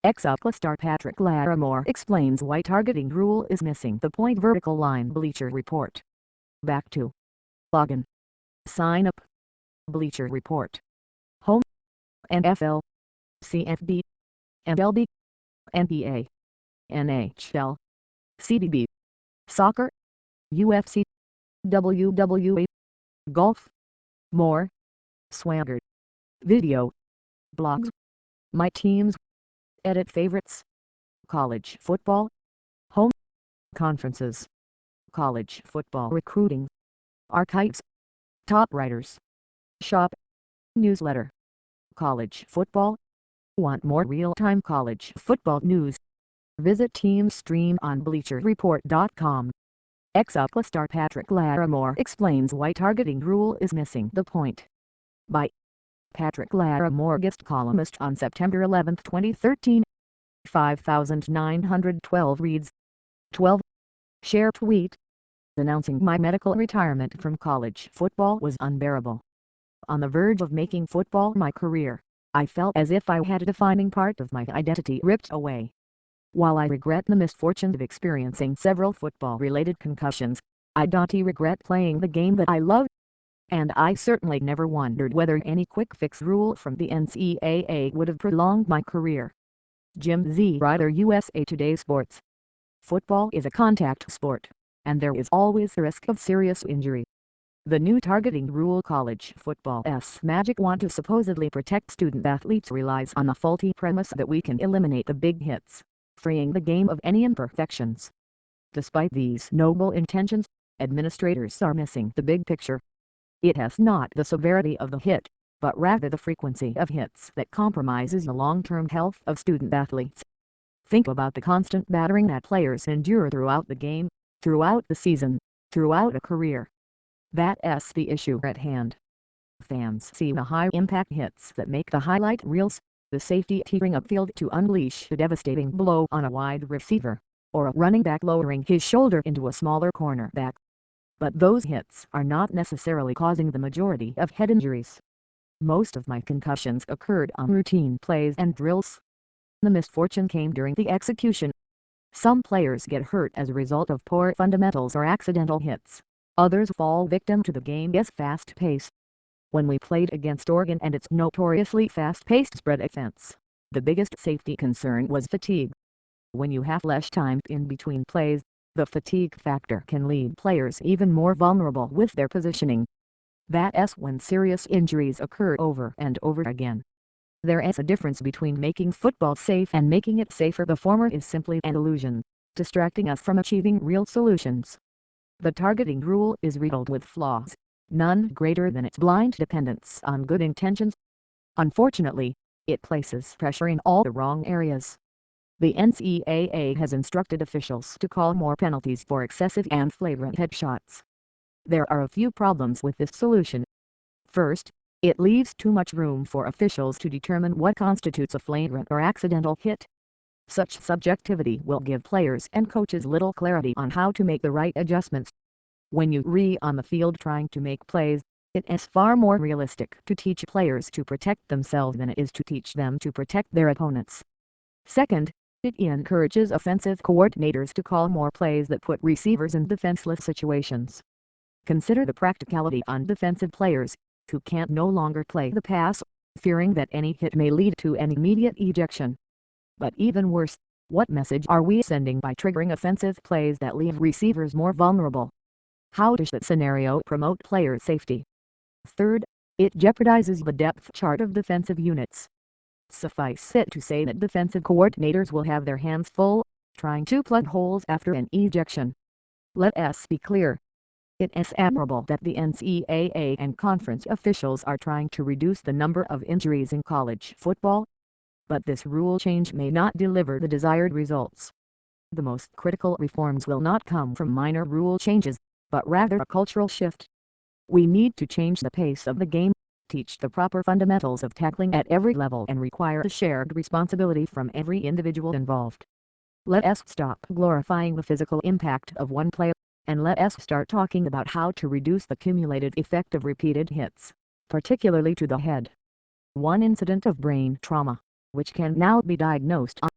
Ex-ucla star Patrick Larimore explains why targeting rule is missing the point. Vertical line. Bleacher Report. Back to. Login. Sign up. Bleacher Report. Home. NFL. CFB. MLB. NBA. NHL. CDB. Soccer. UFC. WWE. Golf. More. Swagger. Video. Blogs. My teams. Edit favorites. College football. Home. Conferences. College football recruiting. Archives. Top writers. Shop. Newsletter. College football. Want more real-time college football news? Visit TeamStream on BleacherReport.com. Ex-ucla star Patrick Larimore explains why targeting rule is missing the point. By Patrick Larimore, guest columnist on September 11, 2013. 5,912 reads. 12. Share tweet. Announcing my medical retirement from college football was unbearable. On the verge of making football my career, I felt as if I had a defining part of my identity ripped away. While I regret the misfortune of experiencing several football-related concussions, I don't regret playing the game that I love. And I certainly never wondered whether any quick-fix rule from the NCAA would have prolonged my career. Jim Z. Ryder, USA Today Sports. Football is a contact sport, and there is always the risk of serious injury. The new targeting rule college football's magic want to supposedly protect student athletes relies on the faulty premise that we can eliminate the big hits, freeing the game of any imperfections. Despite these noble intentions, administrators are missing the big picture. It has not the severity of the hit, but rather the frequency of hits that compromises the long-term health of student athletes. Think about the constant battering that players endure throughout the game, throughout the season, throughout a career. That's the issue at hand. Fans see the high-impact hits that make the highlight reels, the safety tearing upfield to unleash a devastating blow on a wide receiver, or a running back lowering his shoulder into a smaller cornerback. But those hits are not necessarily causing the majority of head injuries. Most of my concussions occurred on routine plays and drills. The misfortune came during the execution. Some players get hurt as a result of poor fundamentals or accidental hits. Others fall victim to the game's fast pace. When we played against Oregon and its notoriously fast-paced spread offense, the biggest safety concern was fatigue. When you have less time in between plays, the fatigue factor can leave players even more vulnerable with their positioning. That's when serious injuries occur over and over again. There is a difference between making football safe and making it safer. The former is simply an illusion, distracting us from achieving real solutions. The targeting rule is riddled with flaws, none greater than its blind dependence on good intentions. Unfortunately, it places pressure in all the wrong areas. The NCAA has instructed officials to call more penalties for excessive and flagrant headshots. There are a few problems with this solution. First, it leaves too much room for officials to determine what constitutes a flagrant or accidental hit. Such subjectivity will give players and coaches little clarity on how to make the right adjustments. When you're on the field trying to make plays, it is far more realistic to teach players to protect themselves than it is to teach them to protect their opponents. Second, it encourages offensive coordinators to call more plays that put receivers in defenseless situations. Consider the practicality on defensive players, who can't no longer play the pass, fearing that any hit may lead to an immediate ejection. But even worse, what message are we sending by triggering offensive plays that leave receivers more vulnerable? How does that scenario promote player safety? Third, it jeopardizes the depth chart of defensive units. Suffice it to say that defensive coordinators will have their hands full, trying to plug holes after an ejection. Let us be clear. It is admirable that the NCAA and conference officials are trying to reduce the number of injuries in college football. But this rule change may not deliver the desired results. The most critical reforms will not come from minor rule changes, but rather a cultural shift. We need to change the pace of the game, teach the proper fundamentals of tackling at every level, and require a shared responsibility from every individual involved. Let us stop glorifying the physical impact of one play, and let us start talking about how to reduce the cumulative effect of repeated hits, particularly to the head. One incident of brain trauma, which can now be diagnosed